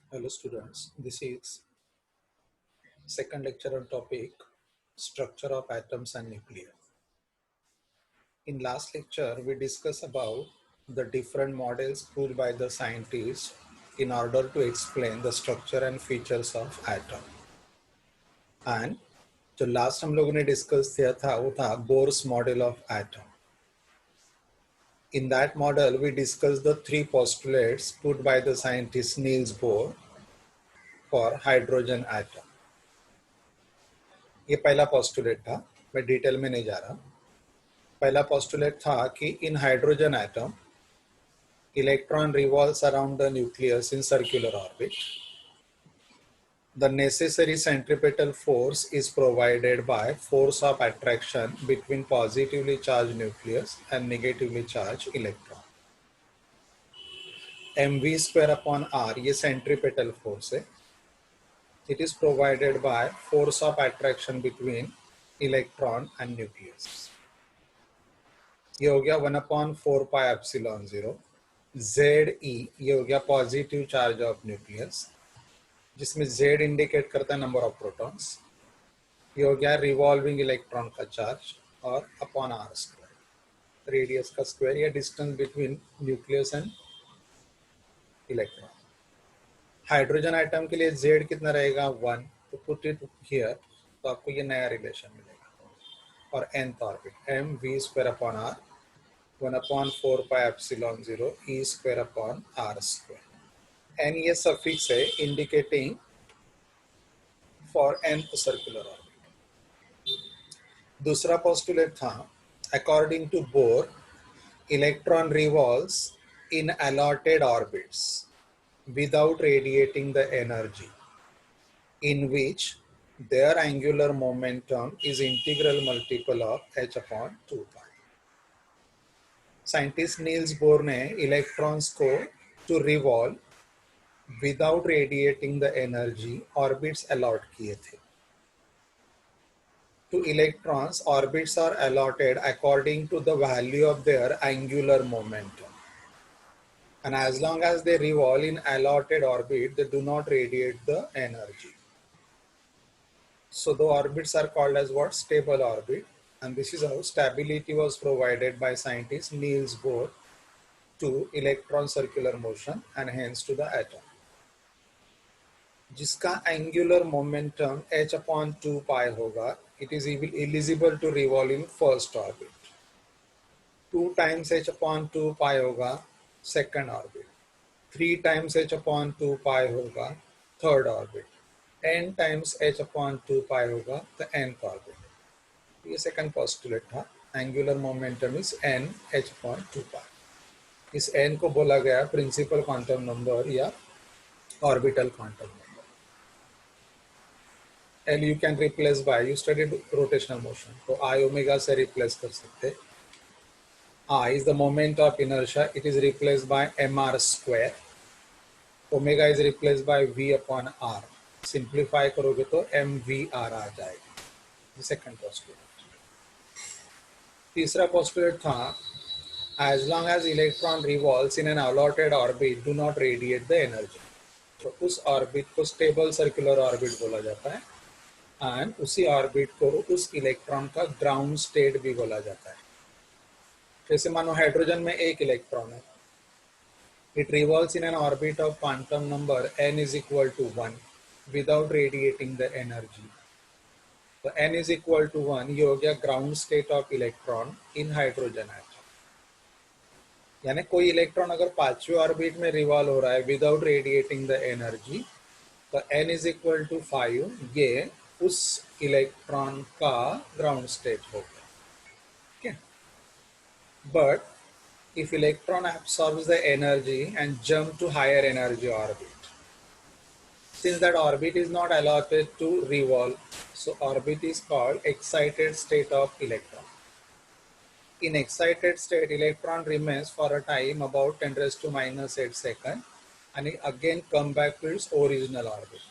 Hello students, this is second lecture on topic structure of atoms and nucleus. In last lecture we discussed about the different models proved by the scientists in order to explain the structure and features of atom. And जो last हम लोगों ने discuss किया था वो था Bohr's model of atom. In that model we discussed the three postulates put by the scientist Niels Bohr for hydrogen atom. ये पहला पोस्टुलेट था, मैं डिटेल में नहीं जा रहा. पहला पोस्टुलेट था कि in hydrogen atom electron revolves around the nucleus in circular orbit. The necessary centripetal force is provided by force of attraction between positively charged nucleus and negatively charged electron. mv square upon r ये centripetal force है. It is provided by force of attraction between electron and nucleus. ये हो गया 1/4πε0. ZE ये हो गया positive charge of nucleus, जिसमें Z indicate करता है नंबर ऑफ प्रोटॉन्स. ये हो गया रिवॉल्विंग इलेक्ट्रॉन का चार्ज और अपॉन आर स्क्वायर, रेडियस का स्क्वायर या distance between nucleus and electron. Hydrogen atom के लिए Z कितना रहेगा 1, तो पुट इट हियर, तो आपको ये नया रिलेशन मिलेगा. और nth orbit mv square upon R 1/4πε0 E square upon R square. N ये सफिक्स है indicating for nth circular orbit. दूसरा पोस्टुलेट था according to Bohr electron revolves in allotted orbits without radiating the energy, in which their angular momentum is integral multiple of h upon 2 pi. Scientist Niels Bohr ने electrons को to revolve without radiating the energy orbits allot किए थे. To electrons orbits are allotted according to the value of their angular momentum, and as long as they revolve in allotted orbit they do not radiate the energy. So the orbits are called as what? Stable orbit. And this is how stability was provided by scientist Niels Bohr to electron circular motion and hence to the atom. जिसका angular momentum h upon 2 pi होगा, it is eligible to revolve in first orbit. 2 times h upon 2 pi होगा second orbit. 3 times h upon 2 pi होगा third orbit. n times h upon 2 pi होगा the nth orbit. ये second postulate था. Angular momentum is n h upon 2 pi. इस n को बोला गया principal quantum number या orbital quantum number. L you can replace by, you studied rotational motion, तो I omega से replace कर सकते. I is the moment of inertia, it is replaced by mr square. Omega is replaced by v upon r. Simplify करोगे तो mvr आ जाएगा. Second postulate. तीसरा postulate था as long as electron revolves in an allotted orbit do not radiate the energy. तो उस orbit को stable circular orbit बोला जाता है एंड उसी ऑर्बिट को उस इलेक्ट्रॉन का ग्राउंड स्टेट भी बोला जाता है. जैसे मानो हाइड्रोजन में एक इलेक्ट्रॉन है, it revolves in an orbit of quantum number n is equal to 1 without radiating the energy. तो n is equal to 1 ये हो गया ground state of electron in hydrogen atom. यानी कोई इलेक्ट्रॉन अगर पांचवें ऑर्बिट में रिवॉल्व हो रहा है विदाउट रेडिएटिंग द एनर्जी, तो n is equal to 5 ये उस इलेक्ट्रॉन का ग्राउंड स्टेट होगा. ठीक है. But if electron absorbs the energy and jump to higher energy orbit, since that orbit is not allotted to revolve, so orbit is called excited state of electron. In excited state, electron remains for a time about 10 raised to minus 8 seconds and it again come back to its original orbit.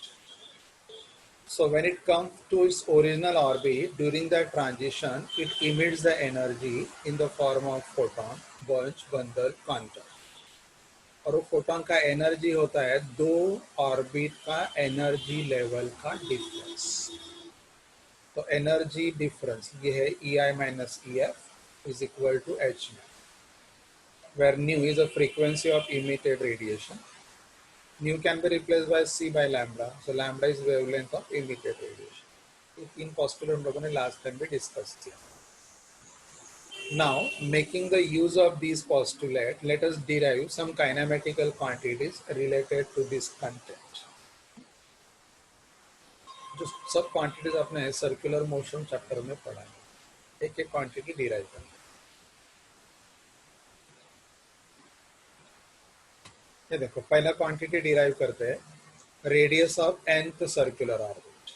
So when it comes to its original orbit, during that transition, it emits the energy in the form of photon, bunch, bundle, quantum. और वो photon का energy होता है दो orbit का energy level का difference. तो energy difference ये है E I minus E F is equal to H, where nu is a frequency of emitted radiation. Nu can be replaced by c by lambda. So lambda is wavelength of emitted radiation. ये तीन postulate हम लोगों ने last time भी discuss किया. Now, making the use of these postulates, let us derive some kinematical quantities related to this content. जो सब quantities आपने circular motion chapter में पढ़ा है, एक एक quantity derive करना. ये देखो पहला क्वांटिटी डिराइव करते हैं, radius of nth circular orbit.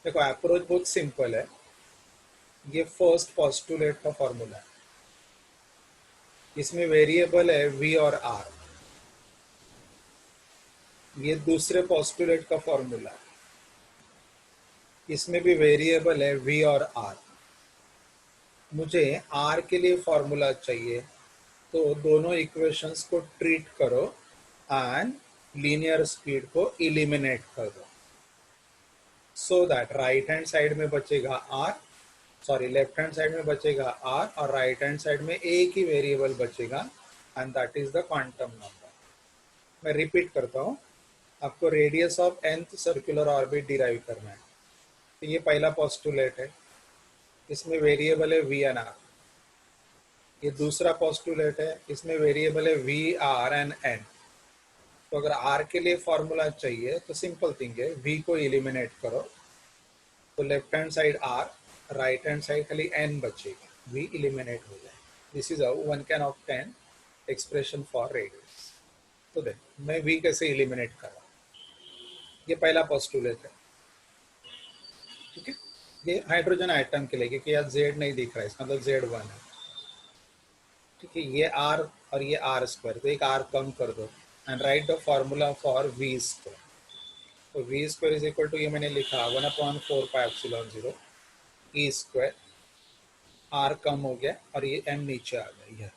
देखो अप्रोच बहुत सिंपल है. ये फर्स्ट पोस्टुलेट का फॉर्मूला है, इसमें वेरिएबल है v और r. ये दूसरे पोस्टुलेट का फॉर्मूला है, इसमें भी वेरिएबल है v और r. मुझे r के लिए फॉर्मूला चाहिए, तो दोनों इक्वेशंस को ट्रीट करो एंड लीनियर स्पीड को इलिमिनेट कर दो. So that right hand side में बचेगा r, sorry left hand side में बचेगा r और राइट हैंड साइड में एक ही वेरिएबल बचेगा and that is the quantum number. मैं रिपीट करता हूँ, आपको radius of nth circular orbit derive करना है. तो ये पहला पोस्टुलेट है, इसमें वेरिएबल है v एंड r. ये दूसरा पोस्टुलेट है, इसमें वेरिएबल है v, r एंड n. तो अगर r के लिए फॉर्मूला चाहिए तो सिंपल थिंग है, v को इलिमिनेट करो तो left hand side r, right hand side खाली n बचेगा, v इलिमिनेट हो जाए. This is how one can obtain expression for radius. तो देख मैं v कैसे इलिमिनेट कर रहा हूँ. ये पहला पोस्टुलेट है, ठीक है. ये हाइड्रोजन आइटम के लिए, क्योंकि यहाँ z नहीं दिख रहा है, इसका मतलब Z1 है, ठीक है. ये r और ये r स्क्वायर, तो एक r कम कर दो and write the formula for v square. तो v square is equal to, ये मैंने लिखा 1/4 pi epsilon 0 e square. r कम हो गया और ये m नीचे आ गया.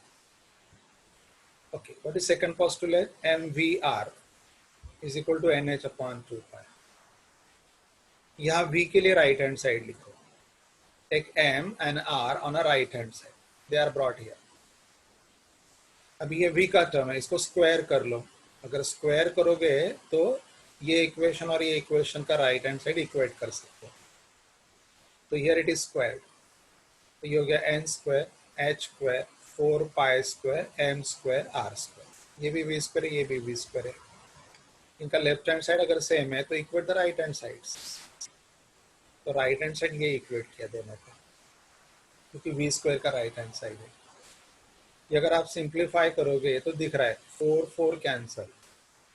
Okay, what is second postulate? mvr is equal to nh/2 pi. यहाँ v के लिए राइट हैंड साइड लिखो, एक m and r on a right hand side, they are brought here. अभी ये v का टर्म है, इसको स्क्वायर कर लो. अगर स्क्वायर करोगे तो ये इक्वेशन और ये इक्वेशन का राइट हैंड साइड इक्वेट कर सकते हो. तो हियर इट इज स्क्वायर, तो ये हो गया n square h square 4 pi square m square r square. ये भी v स्क्वायर है, ये भी v स्क्वायर है. इनका लेफ्ट हैंड साइड अगर सेम है तो equate the right hand sides. तो राइट हैंड साइड ये इक्वेट किया दोनों का, क्योंकि v स्क्वायर का राइट हैंड साइड है. ये अगर आप सिंप्लीफाई करोगे तो दिख रहा है 4 4 कैंसल,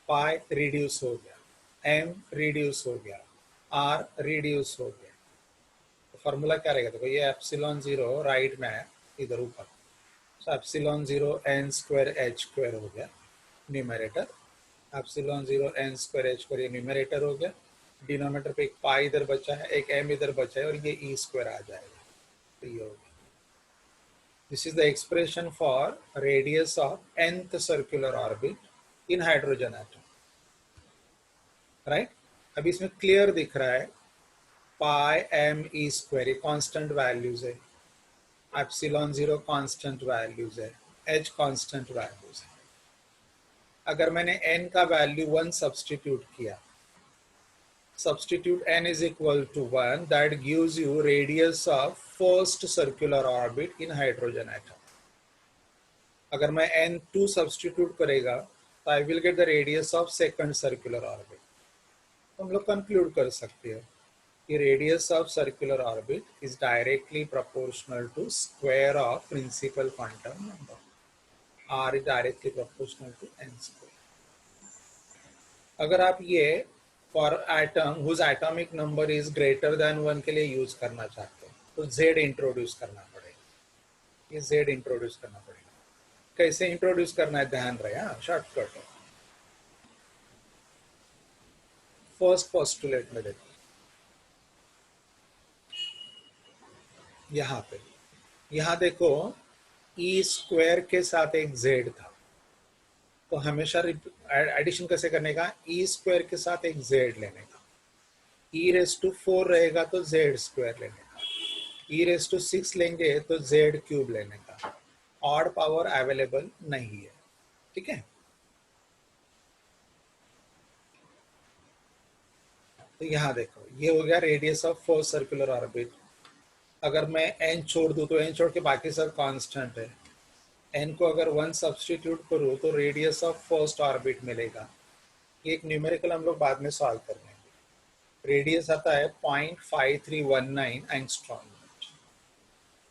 पाई रिड्यूस हो गया, m रिड्यूस हो गया, r रिड्यूस हो गया. तो फॉर्मूला क्या रहेगा? देखो ये एप्सिलॉन 0 राइट में है इधर ऊपर, तो epsilon 0 n square h square हो गया numerator, epsilon 0 n square h square ये न्यूमरेटर हो गया. डिनोमिनेटर पे एक पाई इधर बचा है, एक m इधर बचा है और ये e स्क्वायर आ जाएगा. तो ये हो गया. This is the expression for radius of nth circular orbit in hydrogen atom, right? अभी इसमें क्लियर दिख रहा है पाई m e स्क्वायर, ये कांस्टेंट वैल्यूज है, एप्सिलॉन 0 कांस्टेंट वैल्यूज है, h कांस्टेंट वैल्यूज है. अगर मैंने n का वैल्यू 1 सब्स्टिट्यूट किया, substitute n is equal to 1, that gives you radius of first circular orbit in hydrogen atom. अगर मैं n2 substitute करेगा तो I will get the radius of second circular orbit. तो हम लोग conclude कर सकते हैं कि radius of circular orbit is directly proportional to square of principal quantum number. R is directly proportional to n square. अगर आप ये for atom whose atomic number is greater than 1 के लिए यूज करना चाहते हैं तो z इंट्रोड्यूस करना पड़ेगा. ये z इंट्रोड्यूस करना पड़ेगा. कैसे इंट्रोड्यूस करना है ध्यान रहे, हाँ, शॉर्टकट है. फर्स्ट पोस्टुलेट में देखो, यहाँ पे, यहाँ देखो e स्क्वायर के साथ एक z था, तो हमेशा एडिशन कैसे करने का, ई स्क्वायर के साथ एक जेड लेने का, ई रेस टू 4 रहेगा तो जेड स्क्वायर लेने का, ई रेस टू 6 लेंगे तो जेड क्यूब लेने का, ऑड पावर अवेलेबल नहीं है, ठीक है। तो यहाँ देखो ये हो गया radius of first circular orbit. अगर मैं एन छोड़ दूं तो एन छोड़ के बाकी सब कांस्टेंट है, एन को अगर 1 सब्सटीट्यूट करूँ तो रेडियस ऑफ फर्स्ट ऑर्बिट मिलेगा। ये एक न्यूमेरिकल हम लोग बाद में सॉल्व कर लेंगे। रेडियस आता है 0.5319 एंगस्ट्रॉम।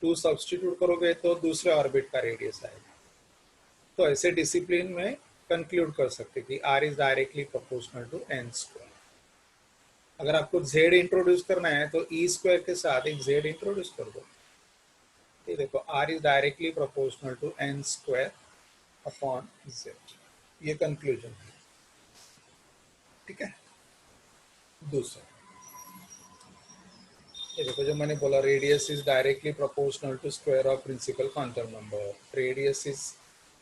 2 सब्सटीट्यूट करोगे तो दूसरे ऑर्बिट का रेडियस आएगा। तो ऐसे डिसिप्लिन में कंक्लूड कर सकते कि R is directly proportional to N square. अगर आपको जेड इंट्रोड्यूस करना है तो ई स्क्वायर के साथ एक जेड इंट्रोड्यूस कर दो। ये देखो R is directly proportional to N square upon Z, ये कंक्लूजन है, ठीक है। दूसरा ये देखो जो मैंने बोला, radius is directly proportional to square of principal quantum number, radius is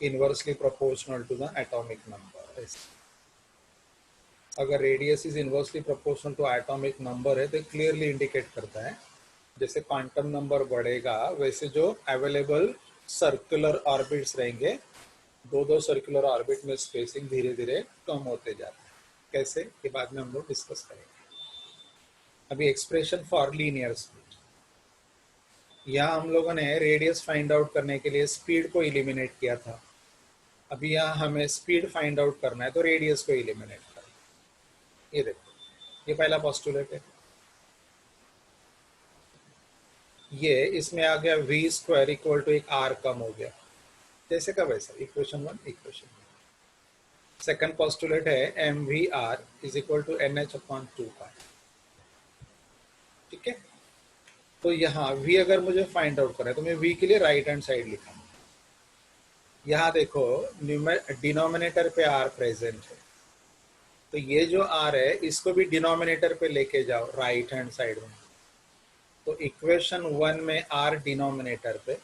inversely proportional to the atomic number. अगर radius is inversely proportional to atomic number है तो क्लियरली इंडिकेट करता है जैसे क्वांटम नंबर बढ़ेगा वैसे जो अवेलेबल सर्कुलर ऑर्बिट्स रहेंगे, दो सर्कुलर ऑर्बिट में स्पेसिंग धीरे धीरे कम होते जाता है। कैसे, ये बाद में हम लोग डिस्कस करेंगे। अभी एक्सप्रेशन फॉर लीनियर स्पीड, यहाँ हम लोगों ने रेडियस फाइंड आउट करने के लिए स्पीड को इलिमिनेट किया था। अभी यहाँ हमें स्पीड फाइंड आउट करना है तो रेडियस को इलिमिनेट करना। ये देखो ये पहला पोस्टुलेट है, ये इसमें आ गया वी स्क्वायर इक्वल टू एक आर कम हो गया, जैसे का वैसा, इक्वेशन 1 इक्वेशन 2। सेकंड पोस्टुलेट है m v r is equal to n h upon 2 pi, ठीक है। तो यहाँ v अगर मुझे फाइंड आउट करना है तो मैं v के लिए राइट हैंड साइड लिखा। यहाँ देखो डिनोमिनेटर पे r प्रेजेंट है, तो ये जो r है इसको भी डिनोमिनेटर पे लेके जाओ राइट हैंड साइड में। तो इक्वेशन 1 में r डिनोमिनेटर पे,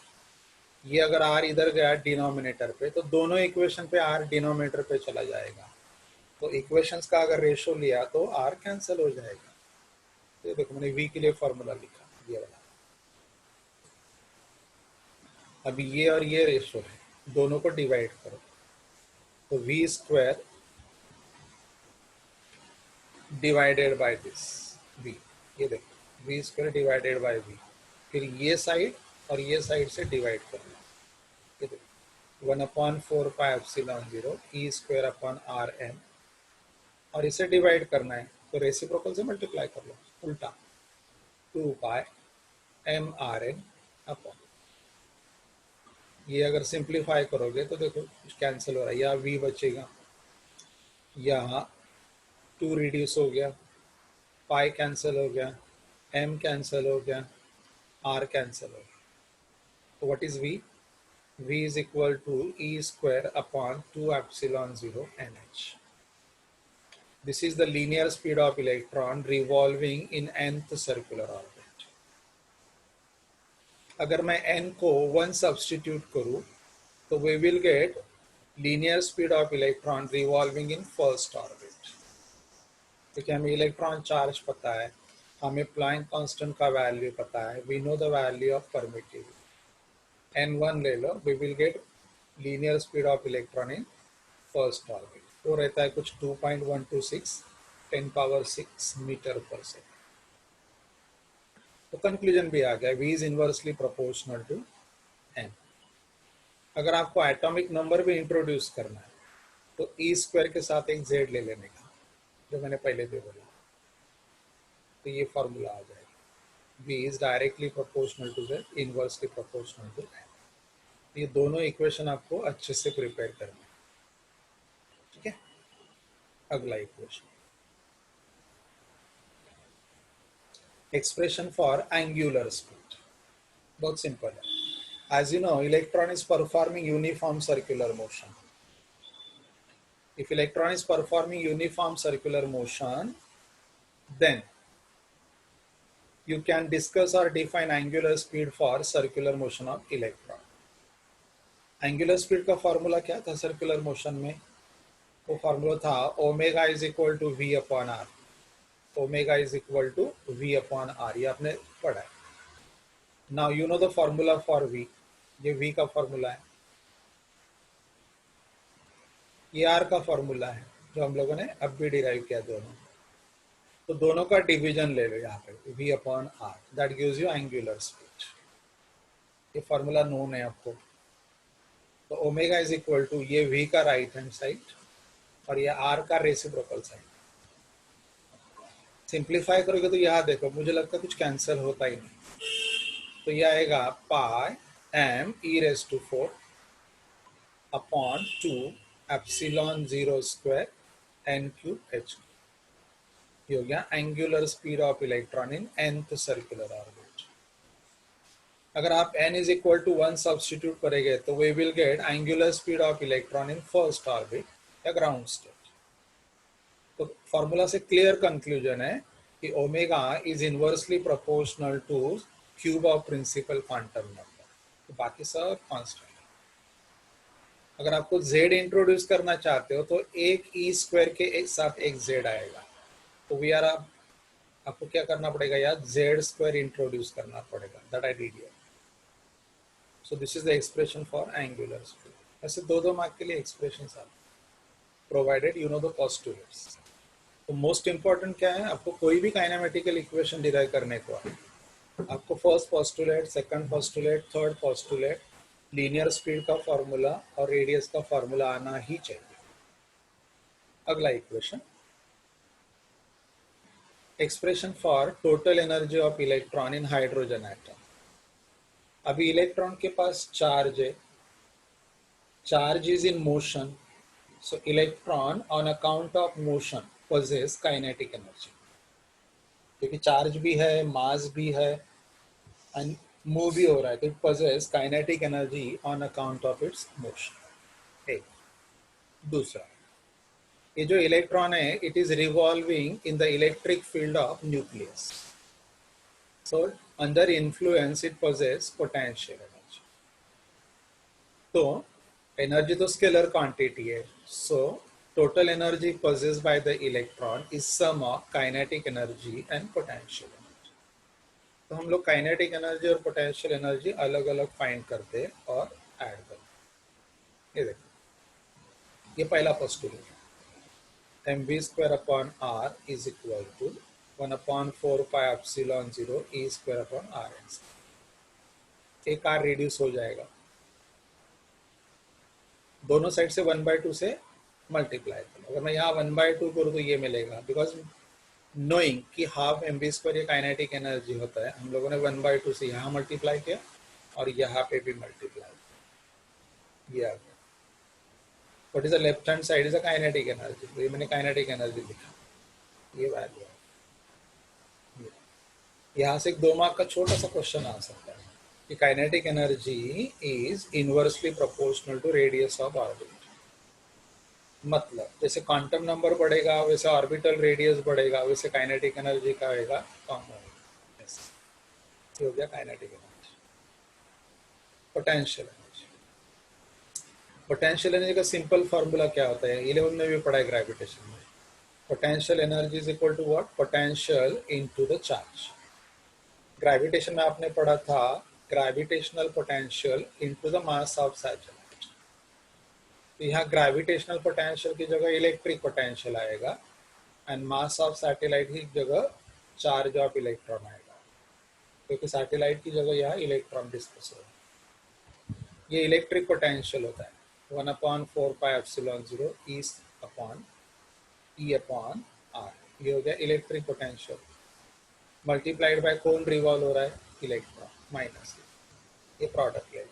ये अगर r इधर गया डिनोमिनेटर पे तो दोनों इक्वेशन पे r डिनोमिनेटर पे चला जाएगा। तो इक्वेशंस का अगर रेशो लिया तो r कैंसिल हो जाएगा। तो देखो मैंने v के लिए फॉर्मूला लिखा ये वाला। अभी ये और ये रेशो है, दोनों को डिवाइड करो तो v square divided by this v, ये देखो v square divided by v, फिर ये साइड और ये साइड से डिवाइड करना, ये देखो 1/4 pi epsilon 0 e square upon r n, और इसे डिवाइड करना है तो रेसिप्रोकल से मल्टीप्लाई कर लो उल्टा 2 पाई एम आर एन अपॉन, ये अगर सिंप्लीफाई करोगे तो देखो कैंसिल हो रहा है, यहाँ v बचेगा, यहाँ 2 रिड्यूस हो गया, पाई कैंसिल हो गया, m कैंसिल हो गया, r कैंसिल हो गया। तो what is v? v is equal to e square upon 2 epsilon 0 nh। This is the linear speed of electron revolving in nth circular orbit. अगर मैं n को 1 सब्सटीट्यूट करूँ तो we will get linear speed of electron revolving in first orbit. क्योंकि हमें electron charge पता है, हमें प्लैंक कांस्टेंट का वैल्यू पता है, we know the value of permittivity. n1 ले लो, we will get linear speed of electron in first orbit. तो रहता है कुछ 2.126 10⁻⁶ मीटर पर सेकेंड। तो कंक्लूजन भी आ गया, v is inversely proportional to n। अगर आपको एटॉमिक नंबर भी इंट्रोड्यूस करना है तो ई स्क्वायर के साथ एक जेड ले लेने का, जो मैंने पहले भी बोला, तो ये फॉर्मूला आ जाएगा, v is directly proportional to z inversely proportional to n। ये दोनों इक्वेशन आपको अच्छे से प्रिपेयर करना है, ठीक है। अगला equation, expression for angular speed, बहुत सिंपल है। As you know, electron is performing uniform circular motion. If electron is performing uniform circular motion, then you can discuss or define angular speed for circular motion of electron. Angular speed का formula क्या था circular motion में? वो formula था omega is equal to v upon r, omega is equal to v upon r, ये आपने पढ़ा है। Now you know the formula for v, ये वी का फॉर्मूला है, ये आर का फॉर्मूला है जो हम लोगों ने अब भी डिराइव किया दोनों। तो दोनों का डिवीजन ले लो यहाँ पे, v upon r, that gives you angular speed. ये फॉर्मूला नोन है आपको। तो ओमेगा इज इक्वल टू ये वी का राइट हैंड साइड और ये आर का रेसिप्रोकल साइड। सिंप्लीफाई करोगे तो यहाँ देखो, मुझे लगता है कुछ कैंसिल होता ही नहीं, तो ये आएगा pi m e raise to 4 upon 2 epsilon 0 square n cube h. ये हो गया angular speed of electron in nth circular orbit. अगर आप n is equal to 1 substitute करेंगे तो we will get angular speed of electron in first orbit या ground state. तो formula से क्लियर कंक्लूजन है कि omega is inversely proportional to cube of principal quantum number, तो बाकी सब कांस्टेंट। अगर आपको z इंट्रोड्यूस करना चाहते हो तो एक ई स्क्वायर के एक साथ एक z आएगा, तो वी आर आपको क्या करना पड़ेगा यार, z स्क्वायर इंट्रोड्यूस करना पड़ेगा, that I did here. So this is the expression for angular speed. ऐसे दो मार्क के लिए एक्सप्रेशन आते, provided you know the postulates. तो मोस्ट इंपॉर्टेंट क्या है, आपको कोई भी काइनेमेटिकल इक्वेशन डिराइव करने को है, आपको first postulate, second postulate, third postulate, linear speed का फॉर्मूला और रेडियस का फॉर्मूला आना ही चाहिए। अगला equation, expression for total energy of electron in hydrogen atom. अभी इलेक्ट्रॉन के पास चार्ज है, charge is in motion, so electron on account of motion possess kinetic energy, क्योंकि चार्ज भी है, मास भी है एंड मूव भी हो रहा है, तो it possess kinetic energy on account of its motion. एक दूसरा, ये जो इलेक्ट्रॉन है it is revolving in the electric field of nucleus, so under influence it possess potential energy. तो एनर्जी तो स्केलर क्वांटिटी है, सो total energy possessed by the electron is sum of kinetic energy and potential energy। तो हम लोग kinetic energy और potential energy अलग अलग find करते और ऐड करते। ये देखो, ये पहला postulate, mv square upon r is equal to 1/4 pi epsilon 0 e square upon r n. एक आर रिड्यूस हो जाएगा, दोनों साइड से 1/2 से मल्टीप्लाई करो। अगर मैं यहाँ 1/2 करूँ तो ये मिलेगा, बिकॉज नोइंग कि हाफ mv स्क्वायर ये काइनेटिक एनर्जी होता है, हम लोगों ने 1/2 से यहाँ मल्टीप्लाई किया और यहाँ पे भी मल्टीप्लाई किया, ये आ गया। What is the left hand side is a kinetic energy, तो ये मैंने काइनेटिक एनर्जी लिखा, ये वैल्यू है। यहाँ से एक 2 मार्क का छोटा सा क्वेश्चन आ सकता है कि kinetic energy is inversely proportional to radius of orbit. मतलब जैसे क्वांटम नंबर बढ़ेगा वैसे ऑर्बिटल रेडियस बढ़ेगा, वैसे काइनेटिक एनर्जी का आएगा कम होगा। ये हो गया kinetic energy. Potential energy, potential energy का सिंपल फार्मूला क्या होता है, 11 में भी पढ़ा है ग्रेविटेशन में। Potential energy is equal to what, potential into the charge. Gravitation में आपने पढ़ा था gravitational potential into the mass of satellite. तो यहाँ ग्रेविटेशनल पोटेंशियल की जगह इलेक्ट्रिक पोटेंशियल आएगा एंड मास ऑफ सैटेलाइट की जगह चार्ज ऑफ इलेक्ट्रॉन आएगा, क्योंकि सैटेलाइट की जगह यहाँ इलेक्ट्रॉन डिस्कस होगा। ये इलेक्ट्रिक पोटेंशियल होता है 1/4 pi epsilon 0 e upon r, ये हो गया इलेक्ट्रिक पोटेंशियल, मल्टीप्लाइड बाय कौन रिवॉल्व हो रहा है, इलेक्ट्रॉन माइनस, ये प्रोडक्ट ले,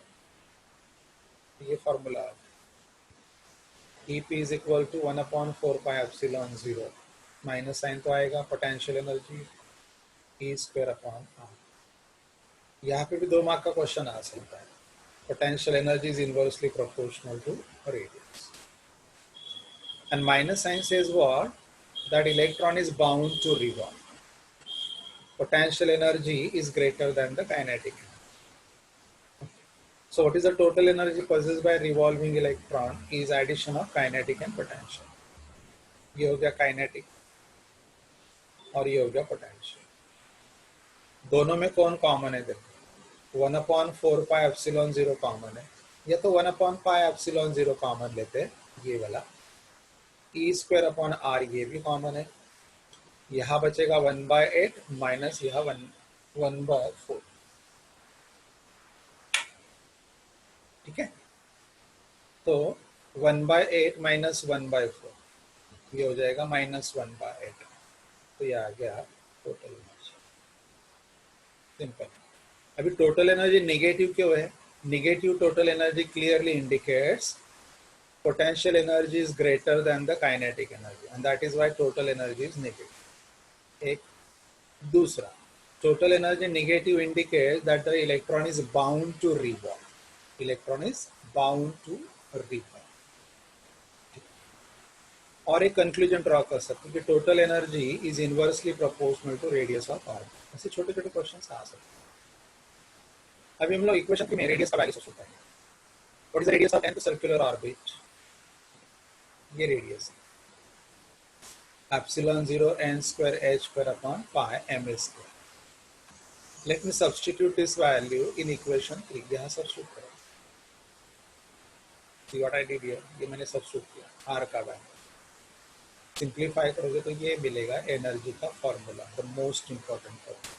ये फॉर्मूला है। EP is equal to 1/4 pi epsilon 0, minus sign तो आएगा, potential energy E square upon r. यहाँ पे भी 2 मार्क का क्वेश्चन आ सकता है, potential energy is inversely proportional to radius and minus sign says what, that electron is bound to revolve, potential energy is greater than the kinetic energy. So what is the total energy possessed by revolving electron is addition of kinetic and potential. ये हो गया kinetic और ये हो गया potential. दोनों में कौन कॉमन है देखो, 1/4πε0 कॉमन है, या तो 1/πε0 कॉमन लेते हैं, ये वाला E²/r ये भी कॉमन है, यहाँ बचेगा 1/8 माइनस यहाँ 1/4। ठीक है, तो 1/8 माइनस 1/4 ये हो जाएगा -1/8, तो ये आ गया टोटल एनर्जी। सिंपल। अभी टोटल एनर्जी नेगेटिव क्यों है? Negative total energy clearly indicates potential energy is greater than the kinetic energy and that is why total energy is negative. एक दूसरा, total energy negative indicates that the electron is bound to revolve. Electron is bound to revolve. और एक conclusion draw कर सकते हैं कि total energy is inversely proportional to radius of orbit. ऐसे छोटे छोटे क्वेश्चन आ सकते हैं। अभी हम लोग इक्वेशन में रेडियस का वैल्यू सोच सकते हैं। What is the radius of an circular orbit? ये radius ε0 n² h²/π m²। Let me substitute this value in equation 3। यहाँ सब्स्टिट्यूट करो, see what I did here, ये मैंने सब्स्टिट्यूट किया आर का वैल्यू। सिंप्लीफाई करोगे तो ये मिलेगा एनर्जी का formula, the most important formula,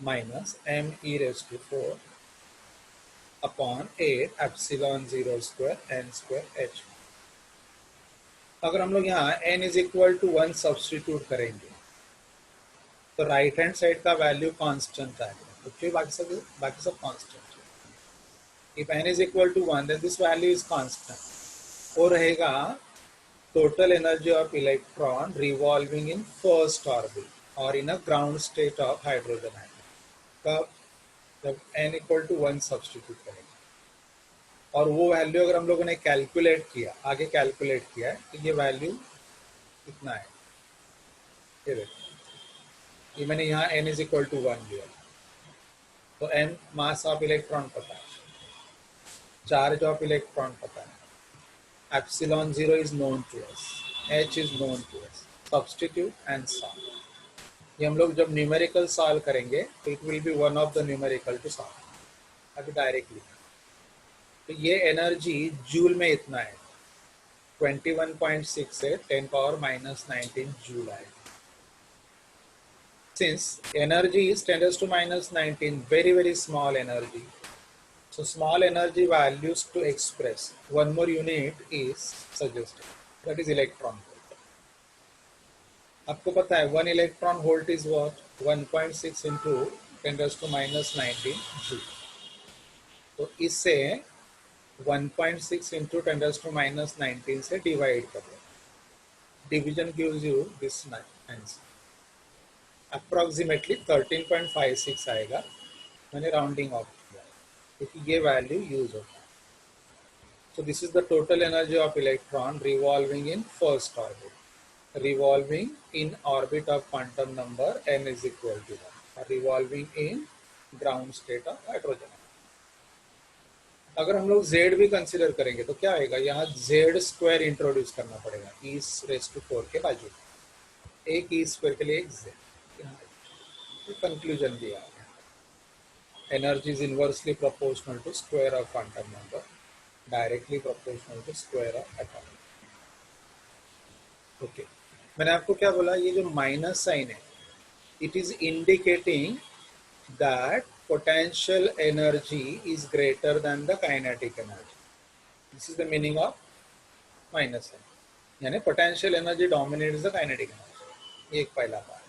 -me⁴ upon 8 ε0² n² h। अगर हम लोग यहाँ n = 1 सब्स्टिट्यूट करेंगे तो राइट हैंड साइड का वैल्यू कांस्टेंट आएगा, क्योंकि बाकी सब कांस्टेंट है। If n = 1 then this value is constant। वो रहेगा total energy of electron revolving in first orbit or in a ground state of hydrogen atom। कब? जब n = 1 सब्स्टिट्यूट करेंगे। और वो वैल्यू अगर हम लोगों ने कैलकुलेट किया, आगे कैलकुलेट किया है, तो ये वैल्यू कितना है, ये देखो, ये मैंने यहाँ n = 1 लिया, तो n मास ऑफ इलेक्ट्रॉन पता है, चार्ज ऑफ इलेक्ट्रॉन पता है, ε0 is known to us, h is known to us, substitute and solve। ये हम लोग जब न्यूमेरिकल सॉल्व करेंगे तो it will be one of the numerical to solve. अभी डायरेक्टली तो ये एनर्जी जूल में इतना है, 21.6 से 10⁻⁻19 जूल आएगा। Since energy is 10⁻⁻19 very small energy, so small energy values to express one more unit is suggested, that is electron volt। आपको पता है 1 electron volt is what? 1.6 into 10⁻⁻19 joule. तो इससे 1.6 into 10⁻⁻19 से डिवाइड कर दो, division gives you this answer, approximately 13.56 आएगा। मैंने राउंडिंग ऑफ किया क्योंकि ये वैल्यू यूज होता है। So this is the total energy of electron revolving in first orbit, revolving in orbit of quantum number n = 1, revolving in ground state of hydrogen. अगर हम लोग z भी कंसिडर करेंगे तो क्या आएगा, यहाँ z² इंट्रोड्यूस करना पड़ेगा e⁴ के बाजू, एक e² के लिए एक z। कंक्लूजन दिया है, energy is inversely proportional to square of quantum number, directly proportional to square of atomic. Okay, मैंने आपको क्या बोला, ये जो माइनस साइन है, it is indicating that potential energy is greater than the kinetic energy। This is the meaning of minus sign, यानी potential energy dominates the kinetic energy। एक पहला part.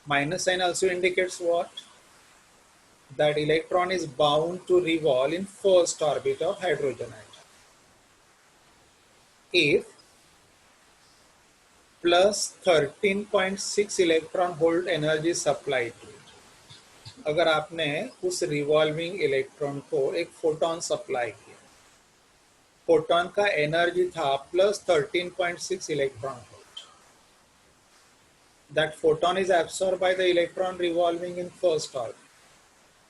Minus sign also indicates what? That electron is bound to revolve in first orbit of hydrogen atom। If plus 13.6 electron volt energy supplied to, अगर आपने उस revolving electron को एक photon supply किया, photon का energy था plus 13.6 electron volt, that photon is absorb by the electron revolving in first orbit,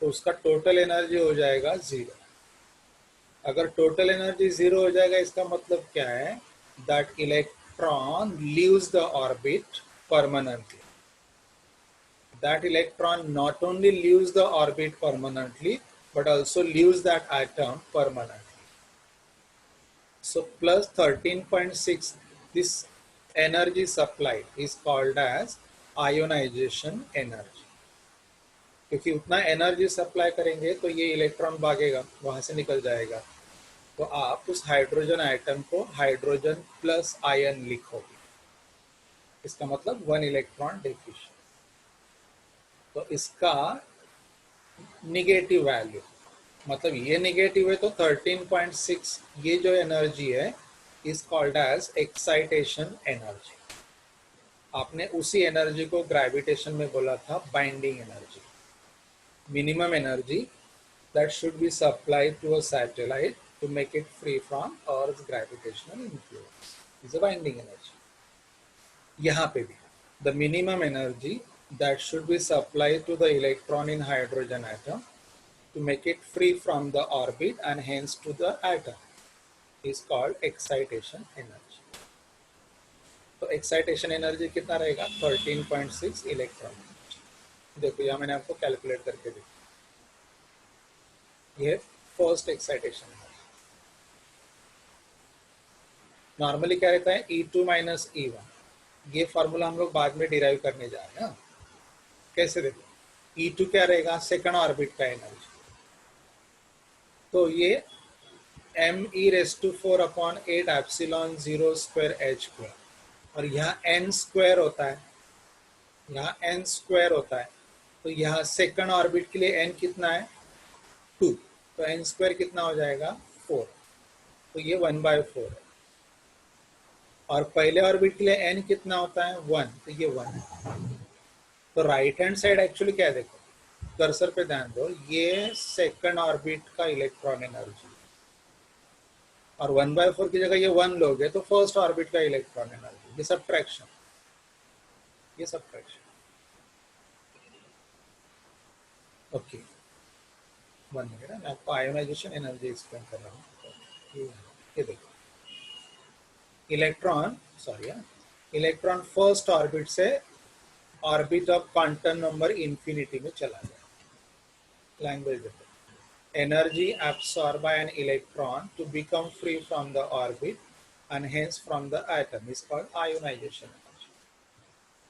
तो उसका टोटल एनर्जी हो जाएगा 0। अगर टोटल एनर्जी 0 हो जाएगा, इसका मतलब क्या है that electron leaves the orbit permanently. That electron not only leaves the orbit permanently, but also leaves that atom permanently. So plus 13.6, this energy supplied is called as ionization energy. क्योंकि उतना energy supply करेंगे तो ये electron भागेगा, वहां से निकल जाएगा, तो आप उस हाइड्रोजन आइटम को हाइड्रोजन प्लस आयन लिखोगे, इसका मतलब 1 इलेक्ट्रॉन डेफिशिएंट। तो इसका निगेटिव वैल्यू, मतलब ये निगेटिव है तो 13.6 ये जो एनर्जी है is called as excitation energy. आपने उसी एनर्जी को ग्रेविटेशन में बोला था binding energy. Minimum energy that should be supplied to a satellite to make it free from earth gravitational influence is a binding energy. यहाँ पे भी the minimum energy that should be supplied to the electron in hydrogen atom to make it free from the orbit and hence to the atom is called excitation energy. तो excitation energy कितना रहेगा? 13.6 electron. देखो यहाँ मैंने आपको calculate करके दिया, ये फर्स्ट एक्साइटेशन है। नॉर्मली क्या रहता है? E2 minus E1। ये फॉर्मूला हम लोग बाद में डिराइव करने जा रहे हैं। कैसे देखो, E2 क्या रहेगा? सेकंड ऑर्बिट का एनर्जी, तो ये me⁴/8 एप्सिलॉन 0 स्क्वायर h², और यहाँ n स्क्वायर होता है, यहाँ n स्क्वायर होता है, तो यहाँ सेकंड ऑर्बिट के लिए n कितना है? 2, तो n स्क्वायर कितना हो जाएगा? 4, तो ये 1/4 है। और पहले ऑर्बिट के लिए n कितना होता है? 1, तो ये 1 है। तो राइट हैंड साइड एक्चुअली क्या है? देखो कर्सर पे ध्यान दो, ये सेकंड ऑर्बिट का इलेक्ट्रॉन एनर्जी, और 1/4 की जगह ये 1 लोगे तो फर्स्ट ऑर्बिट का इलेक्ट्रॉन एनर्जी। ये सब्ट्रैक्शन, ये सब्ट्रैक्शन। ओके, 1 मिनट, मैं आपको आयोनाइजेशन एनर्जी एक्सप्लेन कर रहा हूँ। ये देखो इलेक्ट्रॉन, इलेक्ट्रॉन फर्स्ट ऑर्बिट से orbit of quantum number infinity में चला गया। लैंग्वेज देखो, energy absorbed by an electron to become free from the orbit and hence from the atom is called ionization energy.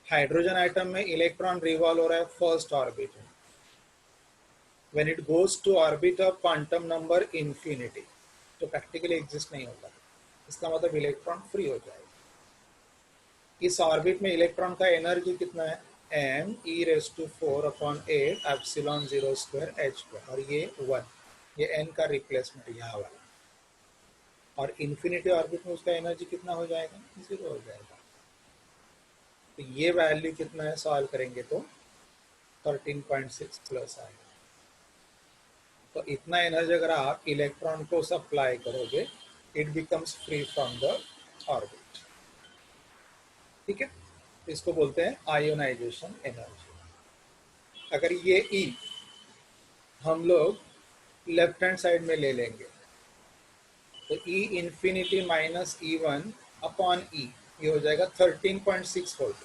Hydrogen atom में electron revolve हो रहा है first orbit में। when it goes to orbit of quantum number infinity तो practically exist नहीं होता, इसका मतलब इलेक्ट्रॉन फ्री हो जाएगा। इस ऑर्बिट में इलेक्ट्रॉन का एनर्जी कितना है? me⁴/8 एप्सिलॉन 0 स्क्वायर h², और ये 1, ये n का रिप्लेसमेंट यहाँ वाला, और इन्फिनिटी ऑर्बिट में उसका एनर्जी कितना हो जाएगा? 0 हो जाएगा। तो ये वैल्यू कितना है? सॉल्व करेंगे तो 13.6 प्लस आएगा। तो इतना एनर्जी अगर आप इलेक्ट्रॉन को सप्लाई करोगे, it becomes free from the orbit. ठीक है, इसको बोलते हैं आयोनाइजेशन एनर्जी। अगर ये E हम लोग लेफ्ट हैंड साइड में ले लेंगे तो E infinity minus E1 upon E, ये हो जाएगा 13.6 वोल्ट।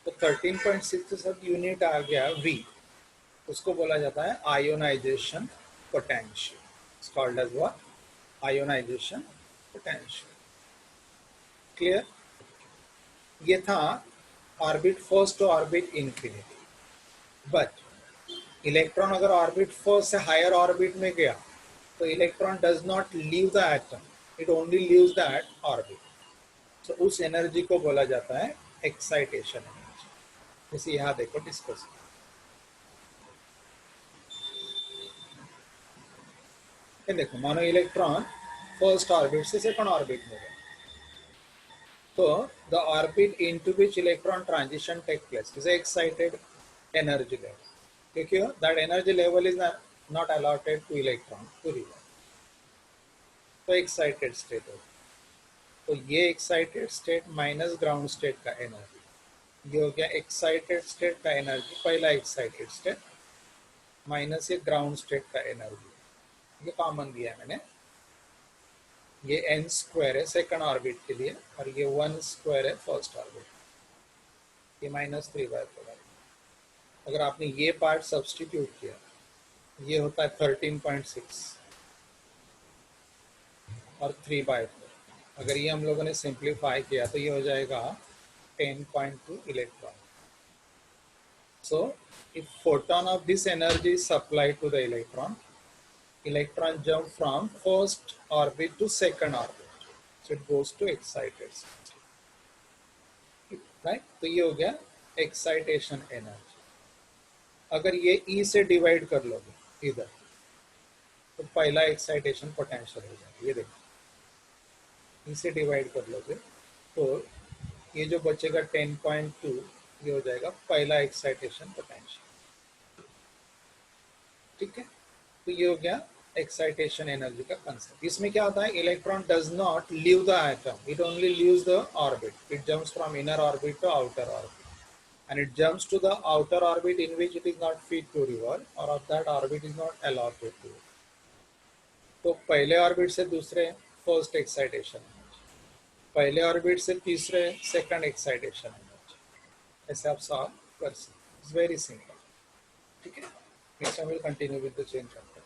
तो 13.6 के साथ यूनिट आ गया V, उसको बोला जाता है ionisation potential. It's called as what? Ionisation potential. Clear? ये था orbit first to orbit infinity. But electron अगर ऑर्बिट फर्स्ट से हायर ऑर्बिट में गया तो electron does not leave the atom, it only leaves that orbit. तो उस energy को बोला जाता है एक्साइटेशन एनर्जी। जैसे यहाँ देखो डिस्कस, देखो मानो इलेक्ट्रॉन फर्स्ट ऑर्बिट से सेकंड ऑर्बिट में गया, तो the orbit into which electron transition take place is excited energy level, क्योंकि that energy level is not allotted to electron to revolve, तो excited state हो। तो ये excited state minus ground state का energy, ये हो गया excited state का एनर्जी, पहला excited state माइनस ये ग्राउंड स्टेट का एनर्जी, ये कॉमन दिया है मैंने। ये n स्क्वायर है सेकंड ऑर्बिट के लिए और ये 1 स्क्वायर है फर्स्ट ऑर्बिट, ये -3/4। अगर आपने ये पार्ट सब्स्टिट्यूट किया, ये होता है 13.6 और 3/4। अगर ये हम लोगों ने सिंप्लीफाई किया तो ये हो जाएगा 10.2 electron. So if photon of this energy is supplied to the electron jump from first orbit to second orbit, so it goes to excited state, right? तो ये हो गया एक्साइटेशन एनर्जी। अगर ये E से डिवाइड कर लोगे इधर तो पहला एक्साइटेशन पोटेंशियल हो जाएगा। ये देखो E से डिवाइड कर लोगे तो ये जो बचेगा 10.2, ये हो जाएगा पहला एक्साइटेशन पोटेंशियल। ठीक है, तो ये हो गया एक्साइटेशन एनर्जी का कंसेप्ट। इसमें क्या होता है, electron does not leave the atom, it only leaves the orbit, it jumps from inner orbit to outer orbit and it jumps to the outer orbit in which it is not fit to revolve or of that orbit is not allotted to. तो पहले orbit से दूसरे first excitation energy, पहले orbit से तीसरे second excitation energy, ऐसे आप solve कर सकते। It's very simple. ठीक है, next time will continue with the chain chapter.